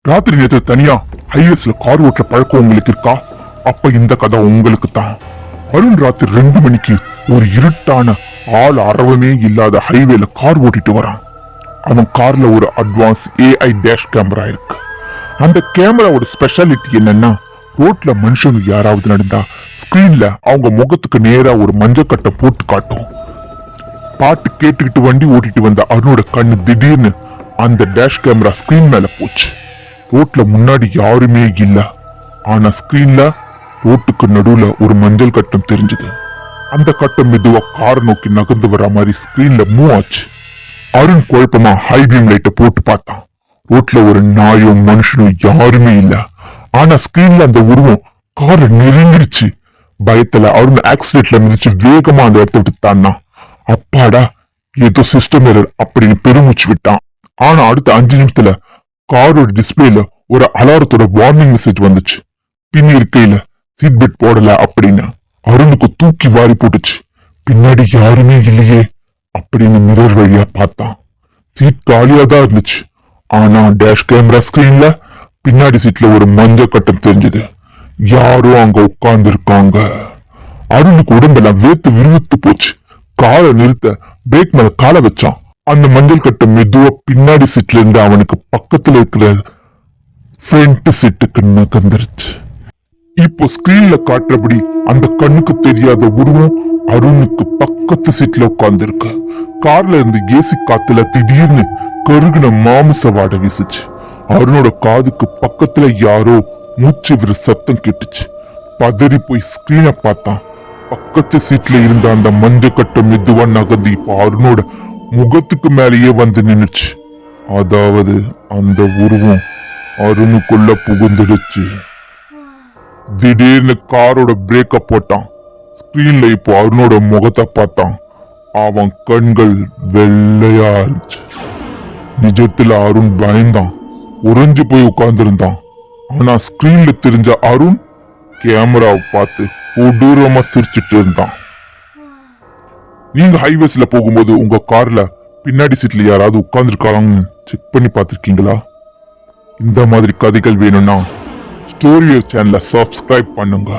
ராத்திரி நேரத்துல தனியா ஹைவேஸ்ல கார் ஓட்டுற பழக்கம் உங்களுக்கு இருக்கா? அப்ப இந்த கதை உங்களுக்கு தான். அருண் ராத்திரி 2 மணிக்கு ஒரு இருட்டான ஆள் அரவமே இல்லாத ஹைவேல கார் ஓட்டிட்டு வரான். அவன் கார்ல ஒரு அட்வான்ஸ் AI டேஷ் கேமரா இருக்கு. அந்த கேமராவோட ஸ்பெஷாலிட்டி என்னன்னா, ரோட்ல மனுஷங்க யாராவது நடந்தா ஸ்கிரீன்ல அவங்க முகத்துக்கு நேரா ஒரு மஞ்சக்கட்டை போட்டு காட்டும். பாட்டு கேட்டுக்கிட்டு வண்டி ஓட்டிட்டு வந்த அருணோட கண்ணு திடீர்னு அந்த டேஷ் கேமரா ஸ்கிரீன் மேல போச்சு. ரோட்ல முன்னாடி யாருமே இல்ல. ஆனா ஸ்கிரீன்ல ரோட்டுக்கு நடுவுல ஒரு மஞ்சள் கட்டம் தெரிஞ்சது. அந்த கட்டம் மெதுவா காரை நோக்கி நகர்ந்து வர மாதிரி ஸ்கிரீன்ல மூவ் ஆச்சு. அருண் குழப்பமா ஹை பீம் லைட்டை போட்டு பார்த்தான். ரோட்ல ஒரு நாயும் மனுஷனும் யாருமே இல்ல. ஆனா ஸ்கிரீன்ல அந்த உருவம் காரை நெருங்கிடுச்சு. பயத்துல அருண் ஆக்சிடென்ட்ல மிதிச்சு வேகமா அந்த இடத்த விட்டு தாண்டான். அப்பாடா, ஏதோ சிஸ்டம் எரர் அப்படின்னு பெருமூச்சு விட்டான். ஆனா அடுத்த 5 நிமிஷத்துல காரோட டிஸ்பிளேல ஒரு அலாரத்தோட வார்னிங் மெசேஜ் வந்துச்சு. பின் இருக்கையில சீட் பெல்ட் போடல அப்படின்னு. அருணுக்கு தூக்கி வாரி போட்டுச்சு. பின்னாடி யாருமே இல்லையே அப்படின்னு மிரர் வழியா பார்த்தான். சீட் காலியா தான் இருந்துச்சு. ஆனா டேஷ் கேமரா ஸ்கிரீன்ல பின்னாடி சீட்ல ஒரு மஞ்சள் கட்டம் தெரிஞ்சது. யாரோ அங்க உட்கார்ந்து இருக்காங்க. அருணுக்கு உடம்பெல்லாம் வேத்து விறுவித்து போச்சு. காரை நிறுத்த பிரேக் மேல காலை வச்சான். அந்த மஞ்சள் கட்டம் மெதுவா பின்னாடி சீட்ல இருந்து அவனுக்கு பக்கத்துல இருக்கிற ஃப்ரண்ட் சீட்டுக்கு நகர்ந்துருச்சு. இப்போ ஸ்கிரீன்ல காட்டுறபடி அந்த கண்ணுக்கு தெரியாத உருவம் அருணுக்கு பக்கத்து சீட்ல உட்கார்ந்து இருக்கு. கார்ல இருந்து ஏசி காத்துல திடீர்னு கருகுன மாமிச வாடை வீசுச்சு. அருணோட காதுக்கு பக்கத்துல யாரோ மூச்சு விர சத்தம் கேட்டுச்சு. பதறி போய் ஸ்கிரீனை பார்த்தான். பக்கத்து சீட்ல இருந்த அந்த மஞ்சள் கட்டம் மெதுவா நகர்ந்து இப்போ அருணோட முகத்துக்கு மேலேயே வந்து நின்னுச்சு. அதாவது அந்த உருவம் அருணுக்குள்ள புகுந்துடுச்சு. திடீர்னு காரோட பிரேக்க போட்டான். ஸ்கிரீன்ல இப்போ அருணோட முகத்தை பார்த்தான். அவன் கண்கள் வெள்ளையா இருந்துச்சு. நிஜத்துல அருண் பயந்தான். உறைஞ்சு போய் உட்கார்ந்துருந்தான். ஆனா ஸ்கிரீன்ல தெரிஞ்ச அருண் கேமராவை பார்த்து கொடூரமா சிரிச்சிட்டு இருந்தான். நீங்க ஹைவேஸ்ல போகும்போது உங்க கார்ல பின்னாடி சீட்ல யாராவது உட்கார்ந்துருக்காங்கன்னு செக் பண்ணி பார்த்திருக்கீங்களா? இந்த மாதிரி கதைகள் வேணும்னா ஸ்டோரியோ சேனலை சப்ஸ்கிரைப் பண்ணுங்க.